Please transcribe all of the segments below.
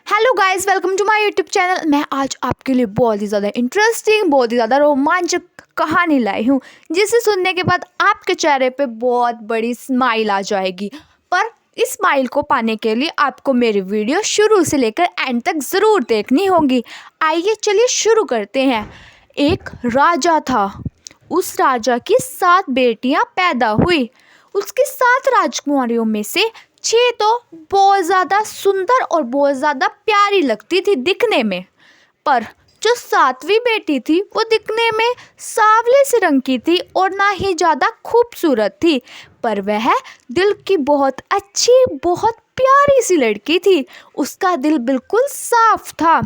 Hello guys, welcome to my YouTube channel. मैं आज आपके लिए बहुत ही ज़्यादा इंटरेस्टिंग, बहुत ही ज़्यादा रोमांचक कहानी लाई हूँ, जिसे सुनने के बाद आपके चेहरे पे बहुत बड़ी स्माइल आ जाएगी। पर इस स्माइल को पाने के लिए आपको मेरी वीडियो शुरू से लेकर एंड तक ज़रूर देखनी होगी। आइए चलिए शुरू करते हैं। एक राजा था। उस राजा की 7 बेटियां पैदा हुई। उसकी 7 राजकुमारियों में से 6 तो बहुत ज़्यादा सुंदर और बहुत ज़्यादा प्यारी लगती थी दिखने में। पर जो 7वीं बेटी थी वो दिखने में सांवले से रंग की थी और ना ही ज़्यादा खूबसूरत थी, पर वह दिल की बहुत अच्छी, बहुत प्यारी सी लड़की थी। उसका दिल बिल्कुल साफ था।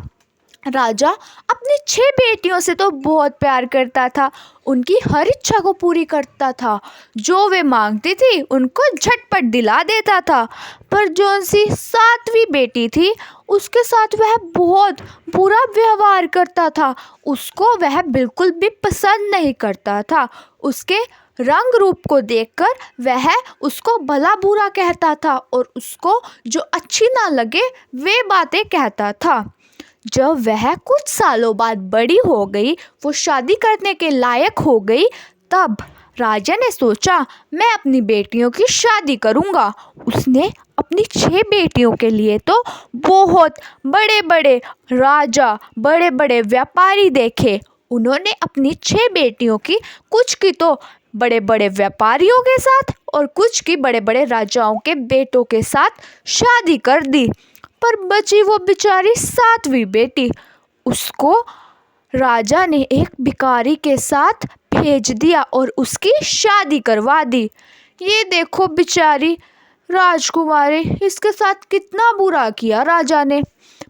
राजा अपनी 6 बेटियों से तो बहुत प्यार करता था। उनकी हर इच्छा को पूरी करता था। जो वे मांगती थी उनको झटपट दिला देता था। पर जो उनकी 7वीं बेटी थी उसके साथ वह बहुत बुरा व्यवहार करता था। उसको वह बिल्कुल भी पसंद नहीं करता था। उसके रंग रूप को देखकर वह उसको भला बुरा कहता था और उसको जो अच्छी ना लगे वे बातें कहता था। जब वह कुछ सालों बाद बड़ी हो गई, वो शादी करने के लायक हो गई, तब राजा ने सोचा मैं अपनी बेटियों की शादी करूंगा। उसने अपनी 6 बेटियों के लिए तो बहुत बड़े बड़े राजा, बड़े बड़े व्यापारी देखे। उन्होंने अपनी 6 बेटियों की कुछ की तो बड़े बड़े व्यापारियों के साथ और कुछ की बड़े बड़े राजाओं के बेटों के साथ शादी कर दी। पर बची वो बेचारी 7वीं बेटी। उसको राजा ने एक भिखारी के साथ भेज दिया और उसकी शादी करवा दी। ये देखो बेचारी राजकुमारी, इसके साथ कितना बुरा किया राजा ने।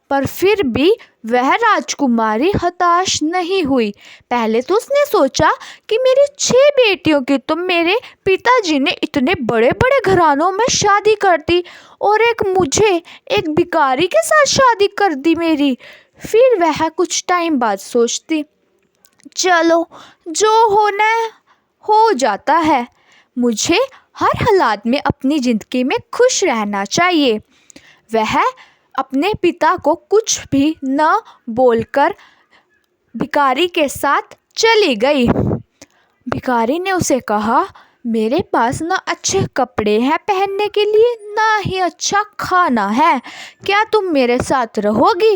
पर फिर भी वह राजकुमारी हताश नहीं हुई। पहले तो उसने सोचा कि मेरी 6 बेटियों की तो मेरे पिताजी ने इतने बड़े बड़े घरानों में शादी कर दी और एक मुझे एक भिखारी के साथ शादी कर दी मेरी। फिर वह कुछ टाइम बाद सोचती, चलो जो होना है हो जाता है। मुझे हर हालात में अपनी ज़िंदगी में खुश रहना चाहिए। वह अपने पिता को कुछ भी न बोलकर भिखारी के साथ चली गई। भिखारी ने उसे कहा, मेरे पास ना अच्छे कपड़े हैं पहनने के लिए, ना ही अच्छा खाना है, क्या तुम मेरे साथ रहोगी?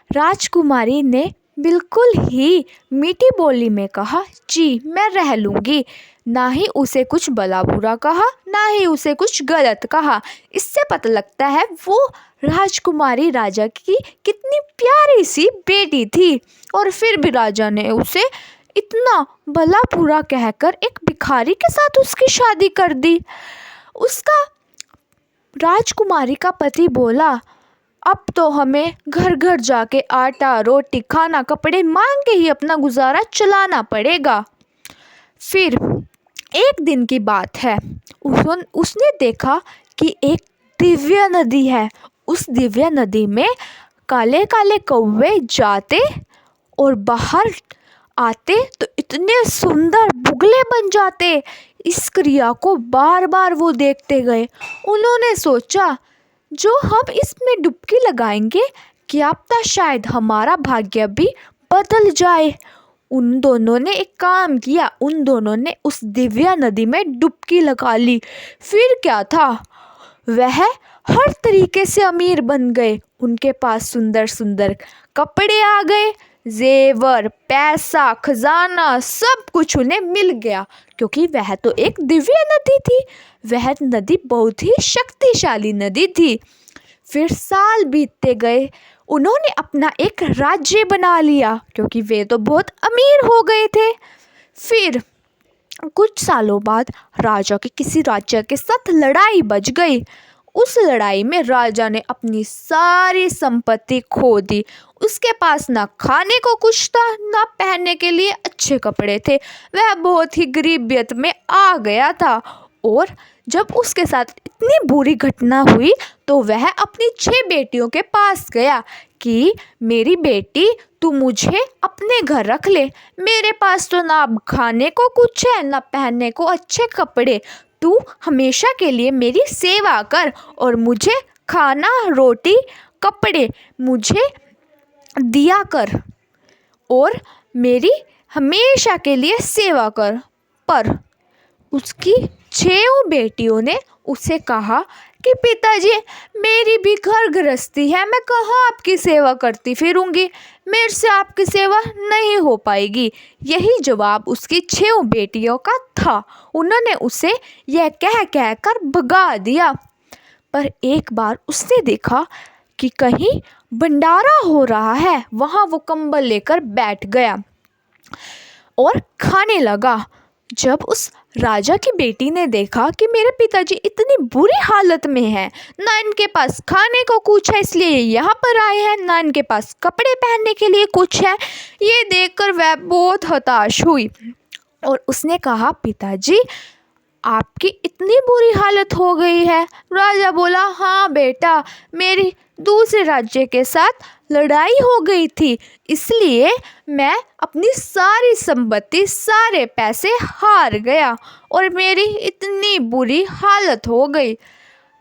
राजकुमारी ने बिल्कुल ही मीठी बोली में कहा, जी मैं रह लूँगी। ना ही उसे कुछ भला बुरा कहा, ना ही उसे कुछ गलत कहा। इससे पता लगता है वो राजकुमारी राजा की कितनी प्यारी सी बेटी थी। और फिर भी राजा ने उसे इतना भला बुरा कहकर एक भिखारी के साथ उसकी शादी कर दी। उसका राजकुमारी का पति बोला, अब तो हमें घर घर जाके आटा रोटी खाना कपड़े मांग के ही अपना गुजारा चलाना पड़ेगा। फिर एक दिन की बात है, उसने देखा कि एक दिव्य नदी है। उस दिव्य नदी में काले काले कौवे जाते और बाहर आते तो इतने सुंदर बुगले बन जाते। इस क्रिया को बार बार वो देखते गए। उन्होंने सोचा, जो हम इसमें डुबकी लगाएंगे क्या पता शायद हमारा भाग्य भी बदल जाए। उन दोनों ने एक काम किया, उन दोनों ने उस दिव्या नदी में डुबकी लगा ली। फिर क्या था, वह हर तरीके से अमीर बन गए। उनके पास सुंदर सुंदर कपड़े आ गए, जेवर पैसा खजाना सब कुछ उन्हें मिल गया, क्योंकि वह तो एक दिव्य नदी थी। वह नदी बहुत ही शक्तिशाली नदी थी। फिर साल बीतते गए। उन्होंने अपना एक राज्य बना लिया, क्योंकि वे तो बहुत अमीर हो गए थे। फिर कुछ सालों बाद राजा की किसी राज्य के साथ लड़ाई बच गई। उस लड़ाई में राजा ने अपनी सारी संपत्ति खो दी। उसके पास ना खाने को कुछ था, ना पहनने के लिए अच्छे कपड़े थे। वह बहुत ही गरीबियत में आ गया था। और जब उसके साथ इतनी बुरी घटना हुई तो वह अपनी 6 बेटियों के पास गया कि मेरी बेटी तू मुझे अपने घर रख ले। मेरे पास तो ना अब खाने को कुछ है, ना पहनने को अच्छे कपड़े। तू हमेशा के लिए मेरी सेवा कर और मुझे खाना रोटी कपड़े मुझे दिया कर और मेरी हमेशा के लिए सेवा कर। पर उसकी 6 बेटियों ने उसे कहा कि पिताजी, मेरी भी घर गृहस्थी है, मैं कहाँ आपकी सेवा करती फिरूंगी, मेरे से आपकी सेवा नहीं हो पाएगी। यही जवाब उसकी 6 बेटियों का था। उन्होंने उसे यह कह कह कर भगा दिया। पर एक बार उसने देखा कि कहीं भंडारा हो रहा है। वहाँ वो कंबल लेकर बैठ गया और खाने लगा। जब उस राजा की बेटी ने देखा कि मेरे पिताजी इतनी बुरी हालत में हैं, ना इनके पास खाने को कुछ है इसलिए ये यहाँ पर आए हैं, ना इनके पास कपड़े पहनने के लिए कुछ है, ये देखकर वह बहुत हताश हुई और उसने कहा, पिताजी आपकी इतनी बुरी हालत हो गई है। राजा बोला, हाँ बेटा, मेरी दूसरे राज्य के साथ लड़ाई हो गई थी, इसलिए मैं अपनी सारी संपत्ति, सारे पैसे हार गया और मेरी इतनी बुरी हालत हो गई।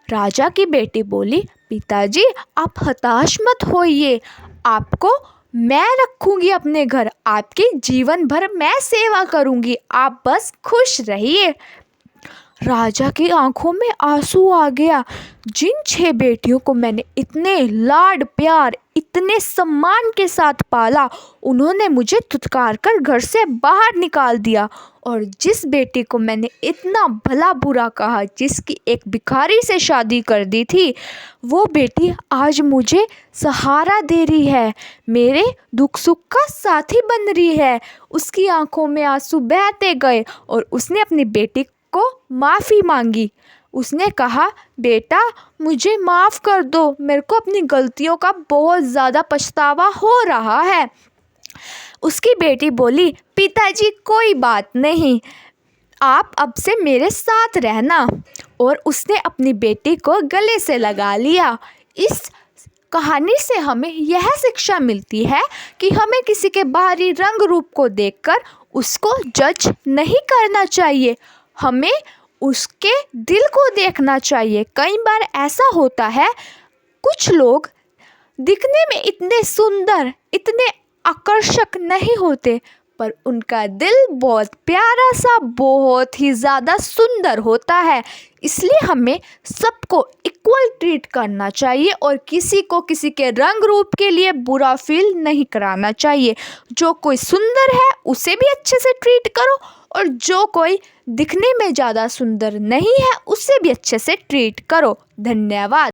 राजा की बेटी बोली, पिताजी आप हताश मत होइए, आपको मैं रखूंगी अपने घर, आपकी जीवन भर मैं सेवा करूंगी, आप बस खुश रहिए। राजा की आंखों में आंसू आ गया। जिन 6 बेटियों को मैंने इतने लाड प्यार, इतने सम्मान के साथ पाला, उन्होंने मुझे धुतकार कर घर से बाहर निकाल दिया। और जिस बेटी को मैंने इतना भला बुरा कहा, जिसकी एक भिखारी से शादी कर दी थी, वो बेटी आज मुझे सहारा दे रही है, मेरे दुख सुख का साथी बन रही है। उसकी आंखों में आंसू बहते गए और उसने अपनी बेटी को माफ़ी मांगी। उसने कहा, बेटा मुझे माफ़ कर दो, मेरे को अपनी गलतियों का बहुत ज़्यादा पछतावा हो रहा है। उसकी बेटी बोली, पिताजी कोई बात नहीं, आप अब से मेरे साथ रहना। और उसने अपनी बेटी को गले से लगा लिया। इस कहानी से हमें यह शिक्षा मिलती है कि हमें किसी के बाहरी रंग रूप को देखकर उसको जज नहीं करना चाहिए, हमें उसके दिल को देखना चाहिए। कई बार ऐसा होता है, कुछ लोग दिखने में इतने सुंदर, इतने आकर्षक नहीं होते, पर उनका दिल बहुत प्यारा सा, बहुत ही ज़्यादा सुंदर होता है। इसलिए हमें सबको इक्वल ट्रीट करना चाहिए और किसी को किसी के रंग रूप के लिए बुरा फील नहीं कराना चाहिए। जो कोई सुंदर है उसे भी अच्छे से ट्रीट करो और जो कोई दिखने में ज़्यादा सुंदर नहीं है उसे भी अच्छे से ट्रीट करो। धन्यवाद।